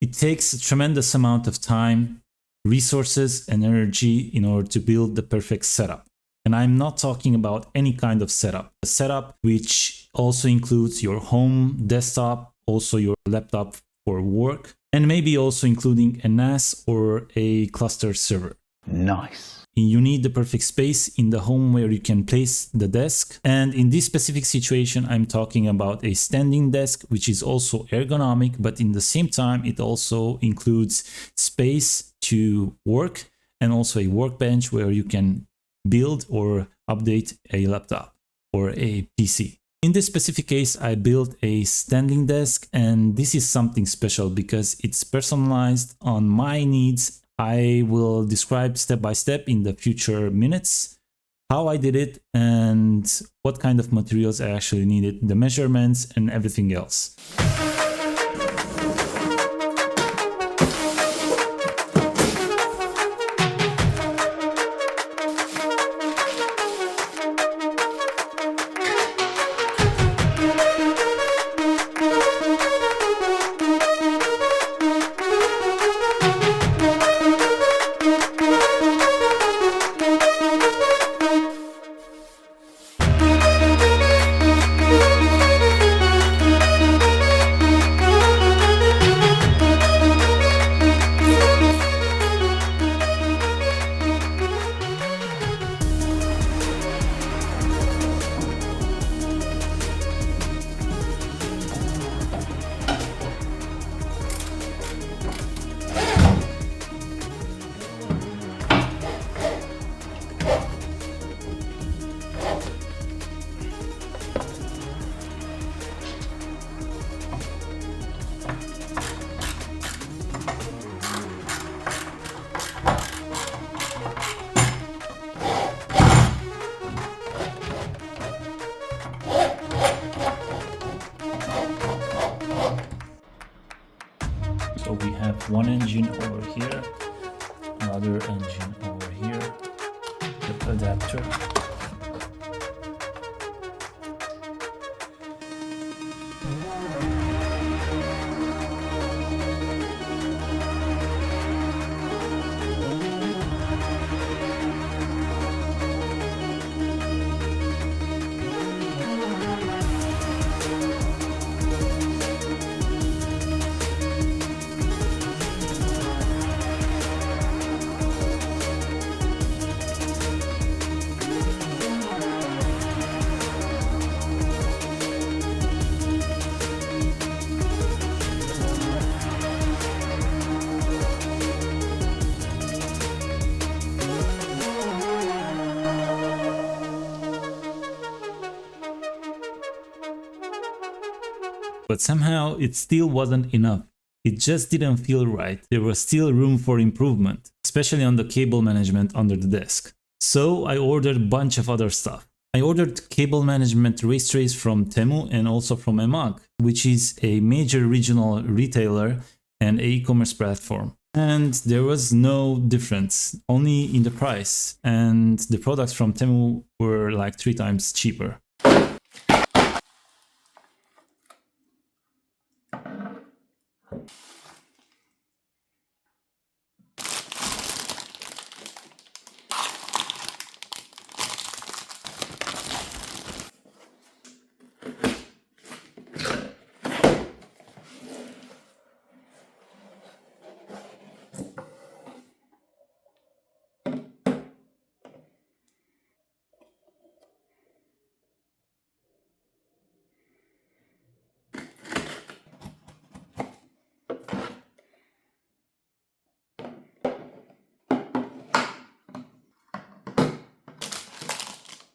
It takes a tremendous amount of time, resources, and energy in order to build the perfect setup. And I'm not talking about any kind of setup. A setup which also includes your home desktop, also your laptop for work, and maybe also including a NAS or a cluster server. Nice. You need the perfect space in the home where you can place the desk. And in this specific situation, I'm talking about a standing desk, which is also ergonomic, but in the same time, it also includes space to work and also a workbench where you can build or update a laptop or a PC. In this specific case, I built a standing desk, and this is something special because it's personalized on my needs. I will describe step by step in the future minutes how I did it and what kind of materials I actually needed, the measurements and everything else. So we have one engine over here, another engine over here, the adapter. But somehow it still wasn't enough. It just didn't feel right. There was still room for improvement, especially on the cable management under the desk. So I ordered a bunch of other stuff. I ordered cable management race trays from Temu and also from EMAG, which is a major regional retailer and e-commerce platform. And there was no difference, only in the price. And the products from Temu were like 3 times cheaper.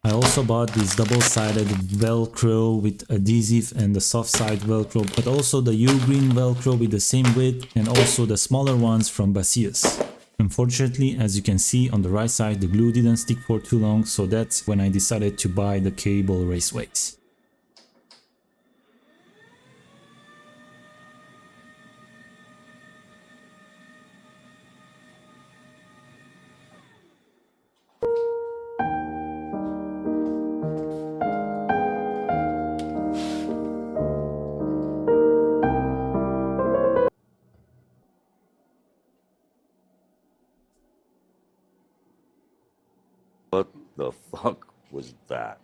I also bought this double-sided Velcro with adhesive and the soft side Velcro, but also the U-green Velcro with the same width and also the smaller ones from Basius. Unfortunately, as you can see on the right side, the glue didn't stick for too long, so that's when I decided to buy the cable raceways. the fuck was that?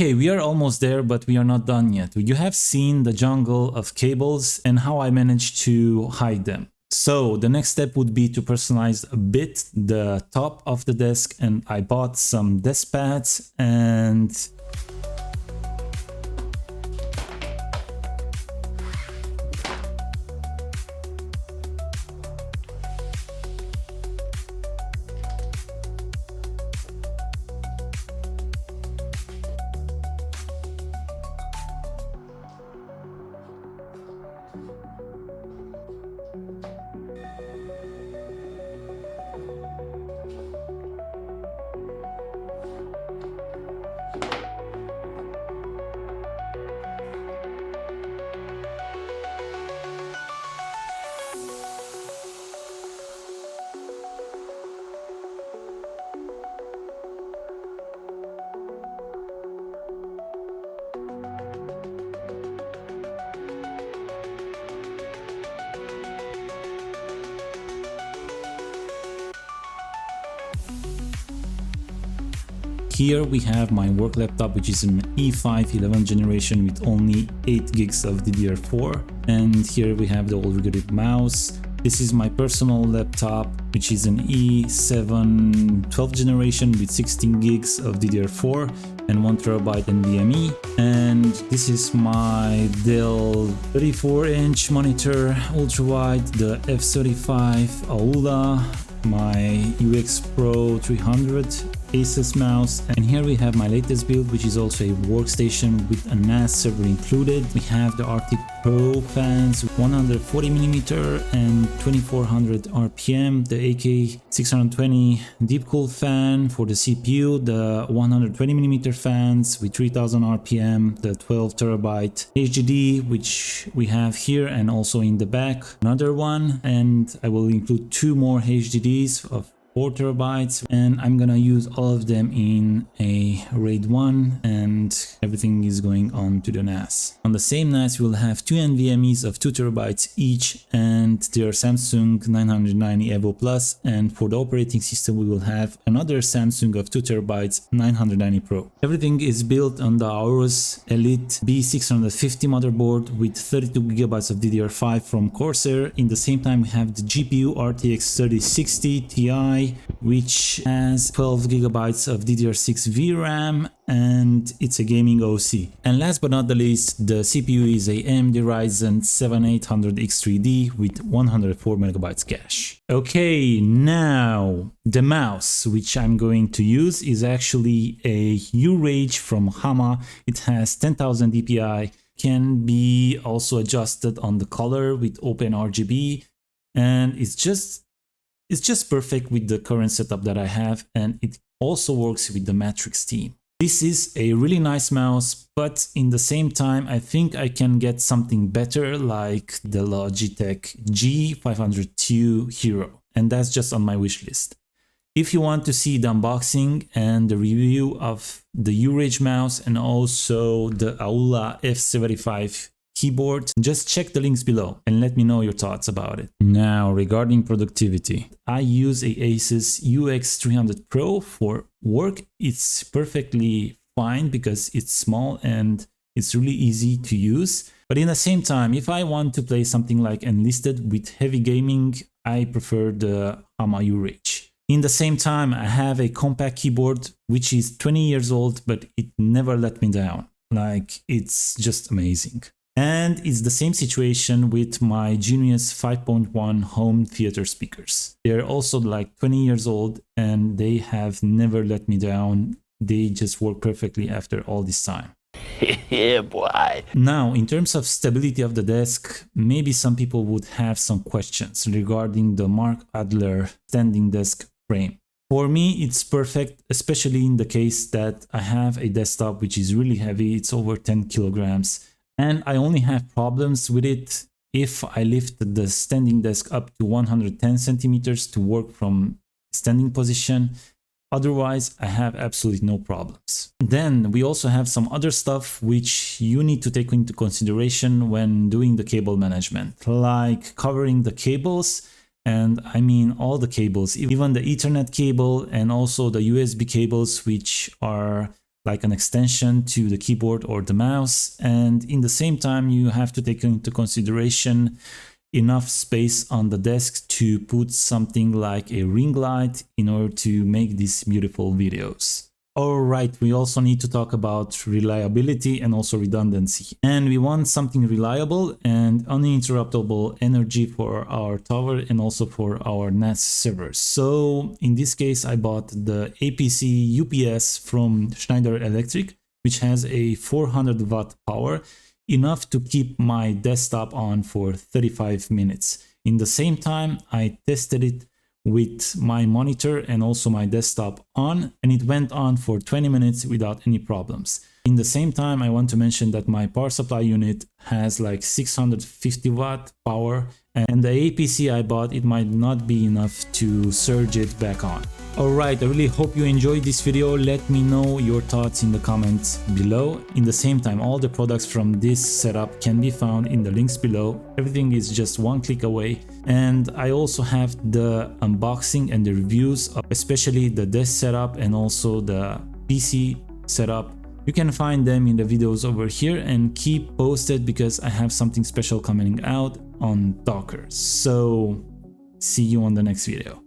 Okay, we are almost there, but we are not done yet. You have seen the jungle of cables and how I managed to hide them. So the next step would be to personalize a bit the top of the desk, and I bought some desk pads and Here we have my work laptop, which is an E5 11th generation with only 8 gigs of DDR4. And here we have the old regular mouse. This is my personal laptop, which is an E7 12th generation with 16 gigs of DDR4 and 1 terabyte NVMe. And this is my Dell 34-inch monitor, ultra-wide, the F75 Aula, my UX Pro 300 Asus mouse, and here we have my latest build, which is also a workstation with a NAS server included. We have the Arctic Pro fans, 140mm and 2400 RPM, the AK620 deep cool fan for the CPU, the 120mm fans with 3000 RPM, the 12 terabyte HDD, which we have here and also in the back, another one, and I will include 2 more HDDs of 4 terabytes, and I'm gonna use all of them in a RAID 1, and everything is going on to the NAS. On the same NAS we'll have 2 NVMEs of 2 terabytes each, and they are Samsung 990 EVO Plus, and for the operating system we will have another Samsung of 2 terabytes 990 Pro. Everything is built on the Aorus Elite B650 motherboard with 32 gigabytes of DDR5 from Corsair. In the same time we have the GPU RTX 3060 Ti, which has 12 gigabytes of DDR6 VRAM, and it's a gaming OC. And last but not the least, the CPU is a AMD Ryzen 7 800X3D with 104 megabytes cache. Okay, now the mouse which I'm going to use is actually a URage from Hama. It has 10,000 dpi, can be also adjusted on the color with OpenRGB, and it's just perfect with the current setup that I have, and it also works with the Matrix team. This is a really nice mouse, but in the same time I think I can get something better like the Logitech G502 Hero, and that's just on my wish list. If you want to see the unboxing and the review of the URage mouse and also the Aula F75 keyboard, just check the links below and let me know your thoughts about it. Now, regarding productivity, I use a Asus UX300 Pro for work. It's perfectly fine because it's small and it's really easy to use. But in the same time, if I want to play something like Enlisted with heavy gaming, I prefer the Hama URage. In the same time, I have a compact keyboard which is 20 years old, but it never let me down. Like, it's just amazing. And it's the same situation with my Genius 5.1 home theater speakers. They're also like 20 years old and they have never let me down. They just work perfectly after all this time. Yeah, boy. Now, in terms of stability of the desk, maybe some people would have some questions regarding the MARK ADLER standing desk frame. For me, it's perfect, especially in the case that I have a desktop which is really heavy. It's over 10 kilograms. And I only have problems with it if I lift the standing desk up to 110 centimeters to work from standing position. Otherwise, I have absolutely no problems. Then we also have some other stuff which you need to take into consideration when doing the cable management, like covering the cables. And I mean all the cables, even the Ethernet cable and also the USB cables, which are like an extension to the keyboard or the mouse. And in the same time, you have to take into consideration enough space on the desk to put something like a ring light in order to make these beautiful videos. Alright, we also need to talk about reliability and also redundancy. And we want something reliable and uninterruptible energy for our tower and also for our NAS servers. So in this case, I bought the APC UPS from Schneider Electric, which has a 400 watt power, enough to keep my desktop on for 35 minutes. In the same time, I tested it with my monitor and also my desktop on, and it went on for 20 minutes without any problems. In the same time, I want to mention that my power supply unit has like 650 watt power, and the APC I bought, it might not be enough to surge it back on. Alright, I really hope you enjoyed this video. Let me know your thoughts in the comments below. In the same time, all the products from this setup can be found in the links below. Everything is just one click away. And I also have the unboxing and the reviews of especially the desk setup and also the PC setup. You can find them in the videos over here, and keep posted because I have something special coming out on Docker. So see you on the next video.